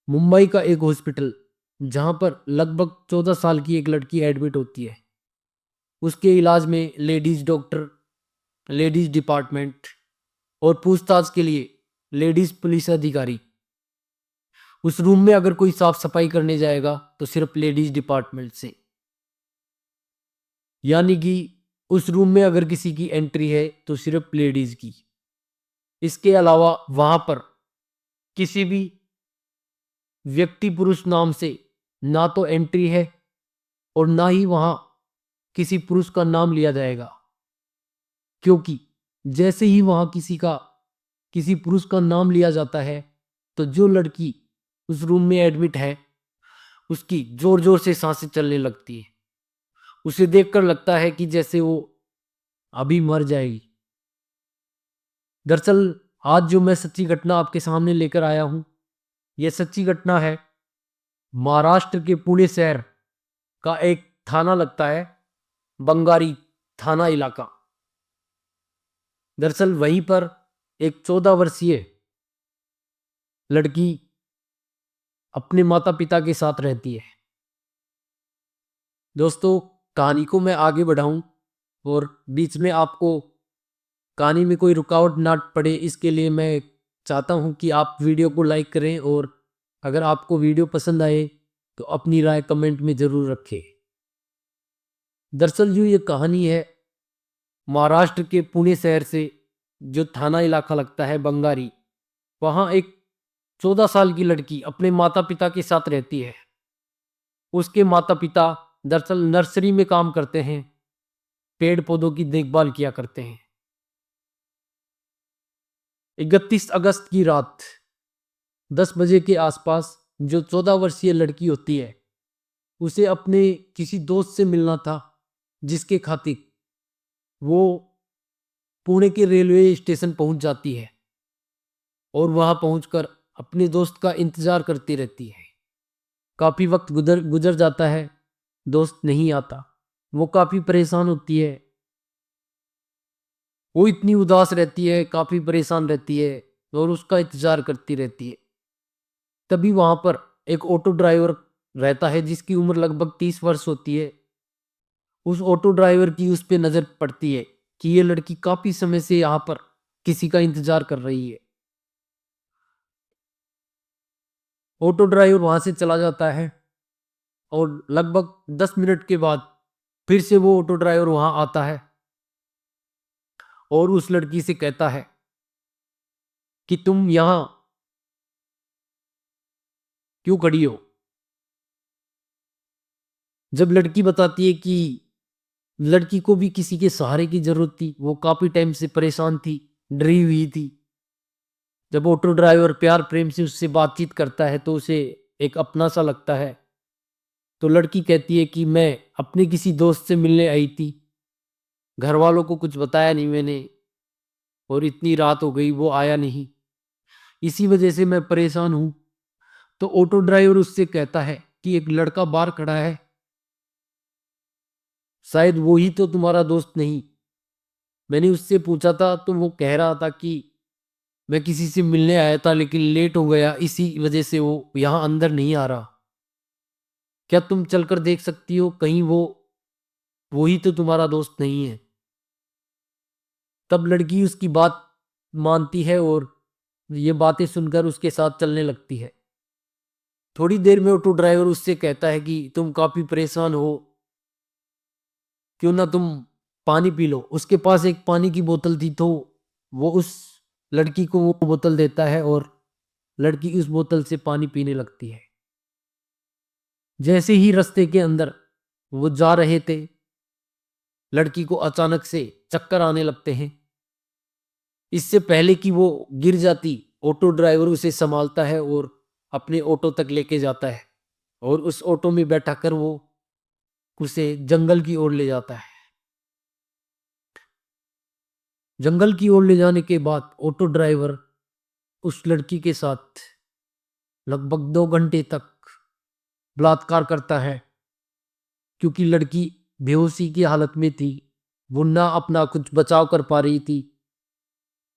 मुंबई का एक हॉस्पिटल जहां पर लगभग 14 साल की एक लड़की एडमिट होती है। उसके इलाज में लेडीज डॉक्टर, लेडीज डिपार्टमेंट और पूछताछ के लिए लेडीज पुलिस अधिकारी। उस रूम में अगर कोई साफ सफाई करने जाएगा तो सिर्फ लेडीज डिपार्टमेंट से, यानी कि उस रूम में अगर किसी की एंट्री है तो सिर्फ लेडीज की। इसके अलावा वहां पर किसी भी व्यक्ति पुरुष नाम से ना तो एंट्री है और ना ही वहां किसी पुरुष का नाम लिया जाएगा, क्योंकि जैसे ही वहां किसी पुरुष का नाम लिया जाता है तो जो लड़की उस रूम में एडमिट है उसकी जोर जोर से सांसें चलने लगती है। उसे देखकर लगता है कि जैसे वो अभी मर जाएगी। दरअसल आज जो मैं सच्ची घटना आपके सामने लेकर आया हूं, यह सच्ची घटना है। महाराष्ट्र के पुणे शहर का एक थाना लगता है, बंगारी थाना इलाका। दरअसल वहीं पर एक 14 वर्षीय लड़की अपने माता पिता के साथ रहती है। दोस्तों, कहानी को मैं आगे बढ़ाऊं और बीच में आपको कहानी में कोई रुकावट ना पड़े, इसके लिए मैं चाहता हूं कि आप वीडियो को लाइक करें और अगर आपको वीडियो पसंद आए तो अपनी राय कमेंट में ज़रूर रखें। दरअसल जो ये कहानी है, महाराष्ट्र के पुणे शहर से जो थाना इलाका लगता है बंगारी, वहाँ एक 14 साल की लड़की अपने माता पिता के साथ रहती है। उसके माता पिता दरअसल नर्सरी में काम करते हैं, पेड़ पौधों की देखभाल किया करते हैं। 31 अगस्त की रात 10 बजे के आसपास जो 14 वर्षीय लड़की होती है उसे अपने किसी दोस्त से मिलना था, जिसके खातिर वो पुणे के रेलवे स्टेशन पहुंच जाती है और वहां पहुंचकर अपने दोस्त का इंतजार करती रहती है। काफी वक्त गुजर गुजर जाता है, दोस्त नहीं आता। वो काफी परेशान होती है, वो इतनी उदास रहती है, काफी परेशान रहती है और उसका इंतजार करती रहती है। तभी वहां पर एक ऑटो ड्राइवर रहता है जिसकी उम्र लगभग 30 वर्ष होती है। उस ऑटो ड्राइवर की उस पे नजर पड़ती है कि ये लड़की काफी समय से यहाँ पर किसी का इंतजार कर रही है। ऑटो ड्राइवर वहां से चला जाता है और लगभग 10 मिनट के बाद फिर से वो ऑटो ड्राइवर वहां आता है और उस लड़की से कहता है कि तुम यहां क्यों खड़ी हो। जब लड़की बताती है कि लड़की को भी किसी के सहारे की जरूरत थी, वो काफी टाइम से परेशान थी, डरी हुई थी। जब ऑटो ड्राइवर प्यार प्रेम से उससे बातचीत करता है तो उसे एक अपना सा लगता है। तो लड़की कहती है कि मैं अपने किसी दोस्त से मिलने आई थी, घर वालों को कुछ बताया नहीं मैंने, और इतनी रात हो गई वो आया नहीं, इसी वजह से मैं परेशान हूं। तो ऑटो ड्राइवर उससे कहता है कि एक लड़का बाहर खड़ा है, शायद वो ही तो तुम्हारा दोस्त नहीं। मैंने उससे पूछा था तो वो कह रहा था कि मैं किसी से मिलने आया था लेकिन लेट हो गया, इसी वजह से वो यहाँ अंदर नहीं आ रहा। क्या तुम चलकर देख सकती हो, कहीं वो ही तो तुम्हारा दोस्त नहीं है। तब लड़की उसकी बात मानती है और ये बातें सुनकर उसके साथ चलने लगती है। थोड़ी देर में ऑटो ड्राइवर उससे कहता है कि तुम काफी परेशान हो, क्यों ना तुम पानी पी लो। उसके पास एक पानी की बोतल थी तो वो उस लड़की को वो बोतल देता है और लड़की उस बोतल से पानी पीने लगती है। जैसे ही रास्ते के अंदर वो जा रहे थे, लड़की को अचानक से चक्कर आने लगते हैं। इससे पहले कि वो गिर जाती, ऑटो ड्राइवर उसे संभालता है और अपने ऑटो तक लेके जाता है और उस ऑटो में बैठा कर वो उसे जंगल की ओर ले जाता है। जंगल की ओर ले जाने के बाद ऑटो ड्राइवर उस लड़की के साथ लगभग 2 घंटे तक बलात्कार करता है, क्योंकि लड़की बेहोशी की हालत में थी। वो ना अपना कुछ बचाव कर पा रही थी,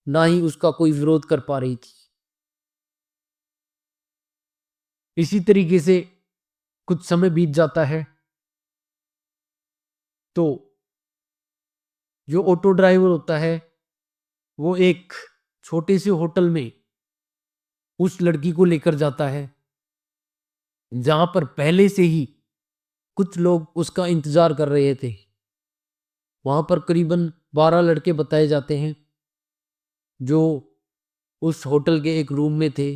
ना ही उसका कोई विरोध कर पा रही थी। इसी तरीके से कुछ समय बीत जाता है तो जो ऑटो ड्राइवर होता है वो एक छोटे से होटल में उस लड़की को लेकर जाता है, जहां पर पहले से ही कुछ लोग उसका इंतजार कर रहे थे। वहां पर करीबन 12 लड़के बताए जाते हैं जो उस होटल के एक रूम में थे।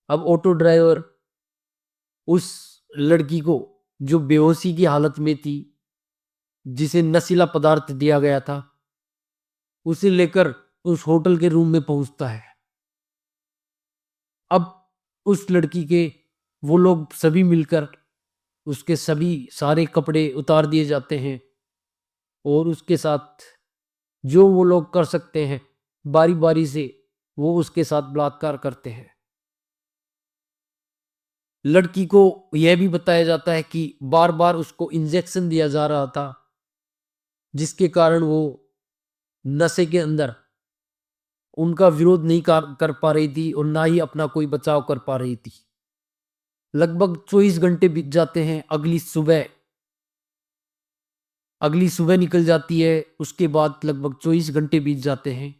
अब ऑटो ड्राइवर उस लड़की को, जो बेहोशी की हालत में थी, जिसे नशीला पदार्थ दिया गया था, उसे लेकर उस होटल के रूम में पहुंचता है। अब उस लड़की के वो लोग सभी मिलकर उसके सभी सारे कपड़े उतार दिए जाते हैं और उसके साथ जो वो लोग कर सकते हैं बारी बारी से वो उसके साथ बलात्कार करते हैं। लड़की को यह भी बताया जाता है कि बार बार उसको इंजेक्शन दिया जा रहा था, जिसके कारण वो नशे के अंदर उनका विरोध नहीं कर पा रही थी और ना ही अपना कोई बचाव कर पा रही थी। लगभग 24 घंटे बीत जाते हैं। अगली सुबह निकल जाती है। उसके बाद लगभग 24 घंटे बीत जाते हैं।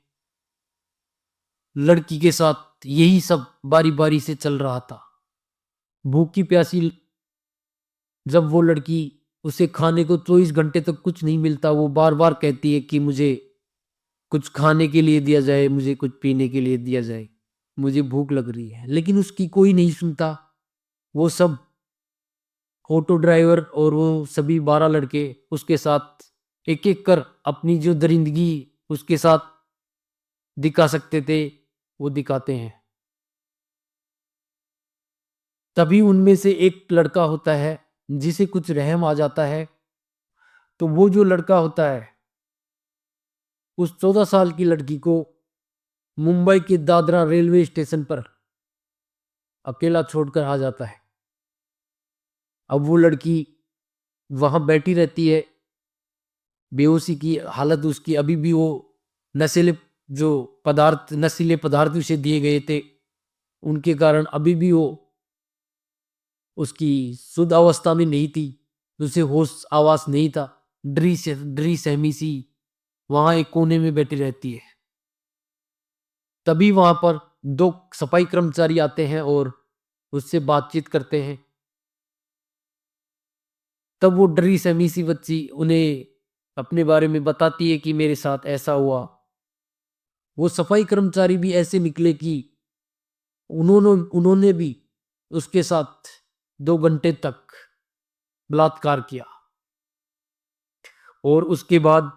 लड़की के साथ यही सब बारी बारी से चल रहा था। भूखी प्यासी जब वो लड़की, उसे खाने को 24 घंटे तक कुछ नहीं मिलता, वो बार बार कहती है कि मुझे कुछ खाने के लिए दिया जाए, मुझे कुछ पीने के लिए दिया जाए, मुझे भूख लग रही है, लेकिन उसकी कोई नहीं सुनता। वो सब ऑटो ड्राइवर और वो सभी 12 लड़के उसके साथ एक एक कर अपनी जो दरिंदगी उसके साथ दिखा सकते थे वो दिखाते हैं। तभी उनमें से एक लड़का होता है जिसे कुछ रहम आ जाता है। तो वो जो लड़का होता है उस 14 साल की लड़की को मुंबई के दादरा रेलवे स्टेशन पर अकेला छोड़कर आ जाता है। अब वो लड़की वहां बैठी रहती है। बेहोशी की हालत उसकी, अभी भी वो नशीले जो नशीले पदार्थ उसे दिए गए थे उनके कारण अभी भी वो उसकी शुद्ध अवस्था में नहीं थी। उसे होश आवास नहीं था। डरी सहमी सी वहां एक कोने में बैठी रहती है। तभी वहां पर 2 सफाई कर्मचारी आते हैं और उससे बातचीत करते हैं। तब वो डरी सहमी सी बच्ची उन्हें अपने बारे में बताती है कि मेरे साथ ऐसा हुआ। वो सफाई कर्मचारी भी ऐसे निकले कि उन्होंने उन्होंने भी उसके साथ 2 घंटे तक बलात्कार किया और उसके बाद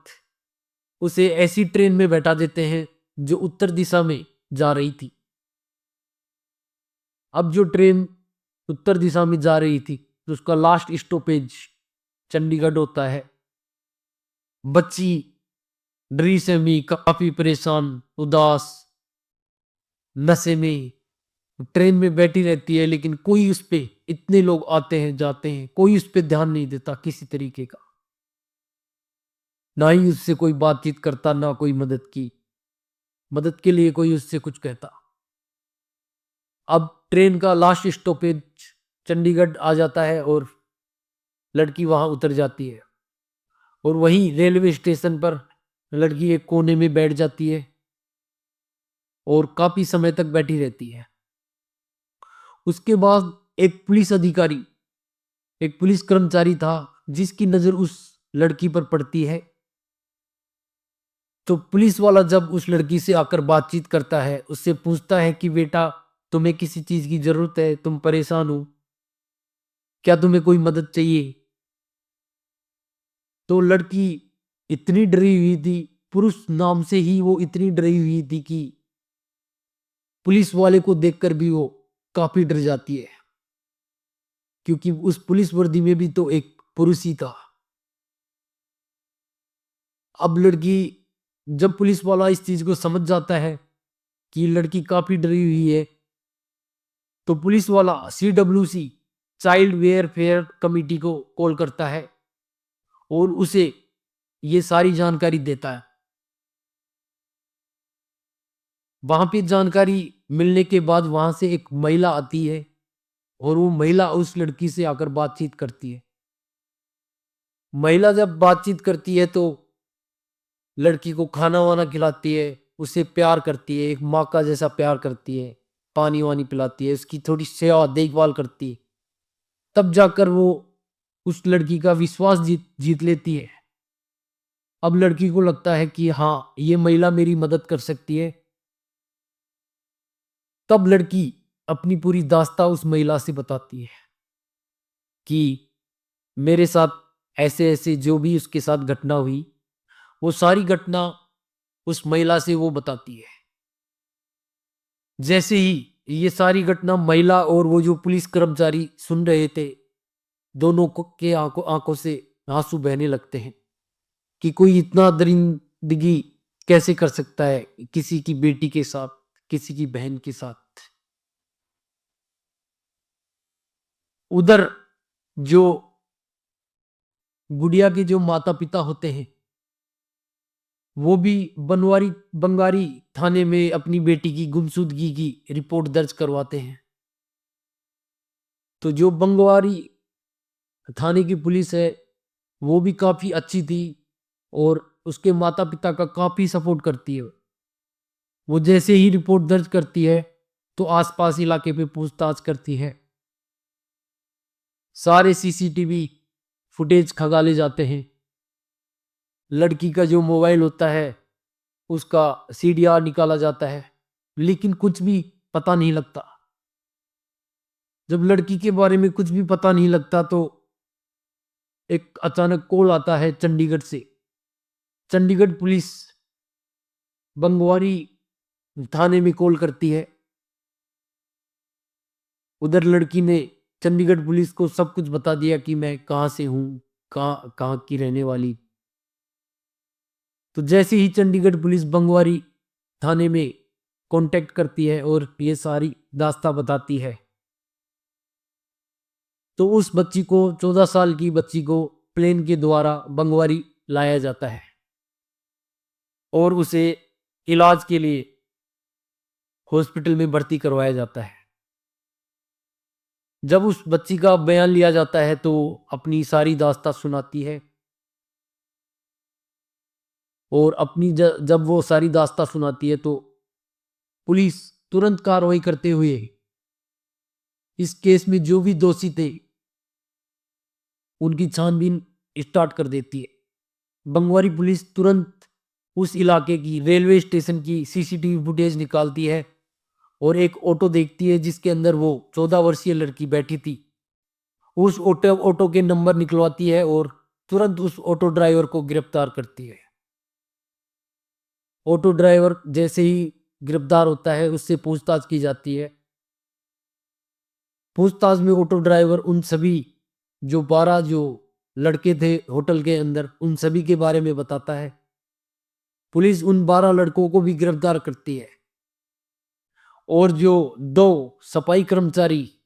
उसे ऐसी ट्रेन में बैठा देते हैं जो उत्तर दिशा में जा रही थी। अब जो ट्रेन उत्तर दिशा में जा रही थी तो उसका लास्ट स्टॉपेज चंडीगढ़ होता है। बच्ची डरी सहमी, काफी परेशान, उदास, नशे में ट्रेन में बैठी रहती है, लेकिन कोई उस पे, इतने लोग आते हैं जाते हैं, कोई उस पे ध्यान नहीं देता किसी तरीके का। ना ही उससे कोई बातचीत करता, ना कोई मदद के लिए कोई उससे कुछ कहता। अब ट्रेन का लास्ट स्टॉपेज चंडीगढ़ आ जाता है और लड़की वहां उतर जाती है और वहीं रेलवे स्टेशन पर लड़की एक कोने में बैठ जाती है और काफी समय तक बैठी रहती है। उसके बाद एक पुलिस कर्मचारी था जिसकी नजर उस लड़की पर पड़ती है। तो पुलिस वाला जब उस लड़की से आकर बातचीत करता है, उससे पूछता है कि बेटा, तुम्हें किसी चीज की जरूरत है? तुम परेशान हो? क्या तुम्हें कोई मदद चाहिए? तो लड़की इतनी डरी हुई थी, पुरुष नाम से ही वो इतनी डरी हुई थी कि पुलिस वाले को देखकर भी वो काफी डर जाती है, क्योंकि उस पुलिस वर्दी में भी तो एक पुरुष ही था। अब लड़की, जब पुलिस वाला इस चीज को समझ जाता है कि लड़की काफी डरी हुई है, तो पुलिस वाला CWC चाइल्ड वेलफेयर कमिटी को कॉल करता है और उसे ये सारी जानकारी देता है। वहां पे जानकारी मिलने के बाद वहां से एक महिला आती है और वो महिला उस लड़की से आकर बातचीत करती है। महिला जब बातचीत करती है तो लड़की को खाना वाना खिलाती है, उसे प्यार करती है, एक माँ का जैसा प्यार करती है, पानी वानी पिलाती है, उसकी थोड़ी सेवा देखभाल करती है। तब जाकर वो उस लड़की का विश्वास जीत जीत लेती है। अब लड़की को लगता है कि हाँ, ये महिला मेरी मदद कर सकती है। तब लड़की अपनी पूरी दास्तां उस महिला से बताती है कि मेरे साथ ऐसे-ऐसे जो भी उसके साथ घटना हुई, वो सारी घटना उस महिला से वो बताती है। जैसे ही ये सारी घटना महिला और वो जो पुलिस कर्मचारी सुन रहे थे, दोनों को के आँखों आँखों से आँसू बहने लगते हैं कि कोई इतना दरिंदगी कैसे कर सकता है किसी की बेटी के साथ, किसी की बहन के साथ। उधर जो गुड़िया के जो माता-पिता होते हैं, वो भी बनवारी बंगारी थाने में अपनी बेटी की गुमशुदगी की रिपोर्ट दर्ज करवाते हैं। तो जो बंगवारी थाने की पुलिस है, वो भी काफ़ी अच्छी थी और उसके माता-पिता का काफ़ी सपोर्ट करती है। वो जैसे ही रिपोर्ट दर्ज करती है, तो आस-पास इलाके पे पूछताछ करती है। सारे सीसीटीवी फुटेज खंगाले जाते हैं। लड़की का जो मोबाइल होता है, उसका सीडीआर निकाला जाता है, लेकिन कुछ भी पता नहीं लगता। जब लड़की के बारे में कुछ भी पता नहीं लगता तो एक अचानक कॉल आता है चंडीगढ़ से। चंडीगढ़ पुलिस बंगवारी थाने में कॉल करती है। उधर लड़की ने चंडीगढ़ पुलिस को सब कुछ बता दिया कि मैं कहाँ से हूँ, कहाँ कहाँ की रहने वाली। तो जैसे ही चंडीगढ़ पुलिस बंगवारी थाने में कांटेक्ट करती है और ये सारी दास्तां बताती है, तो उस बच्ची को 14 साल की बच्ची को प्लेन के द्वारा बंगवारी लाया जाता है और उसे इलाज के लिए हॉस्पिटल में भर्ती करवाया जाता है। जब उस बच्ची का बयान लिया जाता है तो अपनी सारी दास्तां सुनाती है और अपनी जब वो सारी दास्तां सुनाती है तो पुलिस तुरंत कार्रवाई करते हुए इस केस में जो भी दोषी थे उनकी छानबीन स्टार्ट कर देती है। बंगवारी पुलिस तुरंत उस इलाके की रेलवे स्टेशन की सीसीटीवी फुटेज निकालती है और एक ऑटो देखती है जिसके अंदर वो 14 वर्षीय लड़की बैठी थी। उस ऑटो ऑटो के नंबर निकलवाती है और तुरंत उस ऑटो ड्राइवर को गिरफ्तार करती है। ऑटो ड्राइवर जैसे ही गिरफ्तार होता है उससे पूछताछ की जाती है। पूछताछ में ऑटो ड्राइवर उन सभी जो 12 जो लड़के थे होटल के अंदर उन सभी के बारे में बताता है। पुलिस उन 12 लड़कों को भी गिरफ्तार करती है और जो 2 सफाई कर्मचारी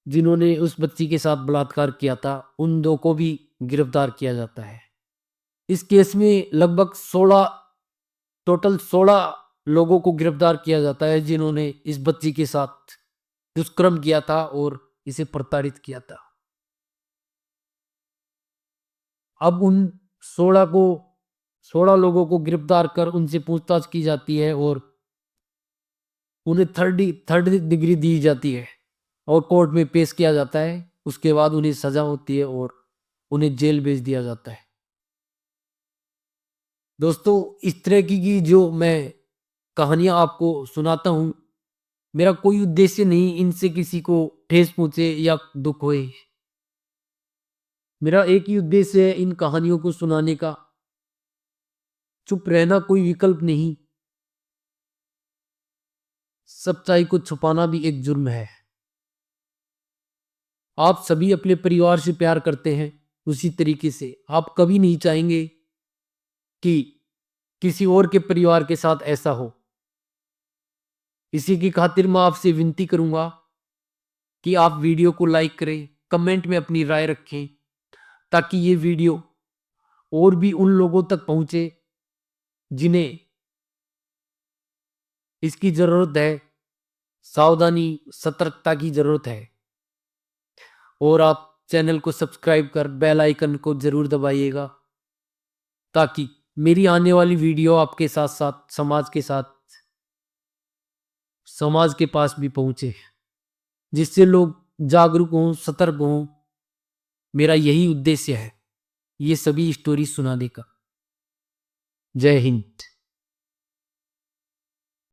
जिन्होंने उस बच्ची के साथ बलात्कार किया था, उन 2 को भी गिरफ्तार किया जाता है। इस केस में लगभग 16 टोटल 16 लोगों को गिरफ्तार किया जाता है जिन्होंने इस बच्ची के साथ दुष्कर्म किया था और इसे प्रताड़ित किया था। अब उन 16 को 16 लोगों को गिरफ्तार कर उनसे पूछताछ की जाती है और उन्हें थर्ड डिग्री दी जाती है और कोर्ट में पेश किया जाता है। उसके बाद उन्हें सजा होती है और उन्हें जेल भेज दिया जाता है। दोस्तों, इस तरह की जो मैं कहानियाँ आपको सुनाता हूँ, मेरा कोई उद्देश्य नहीं इनसे किसी को ठेस पहुँचे या दुःख होए। मेरा एक ही उद्देश्य है इन कहानियों को सुनाने का। चुप रहना कोई विकल्प नहीं। सच्चाई को छुपाना भी एक जुर्म है। आप सभी अपने परिवार से प्यार करते हैं, उसी तरीके से आप कभी नहीं चाहेंगे कि किसी और के परिवार के साथ ऐसा हो। इसी की खातिर मैं आपसे विनती करूँगा कि आप वीडियो को लाइक करें, कमेंट में अपनी राय रखें, ताकि ये वीडियो और भी उन लोगों तक पहुँचे जिन्हें इसकी ज़रूरत है सावधानी, सतर्कता की ज़रूरत है। और आप चैनल को सब्सक्राइब कर बेल आइकन को ज़रूर दबाइएगा, ताकि मेरी आने वाली वीडियो आपके साथ-साथ समाज के पास भी पहुँचे, जिससे लोग जागरूक हों, सतर्क हों। मेरा यही उद्देश्य है, ये सभी स्टोरी सुनाने का। जय हिंद।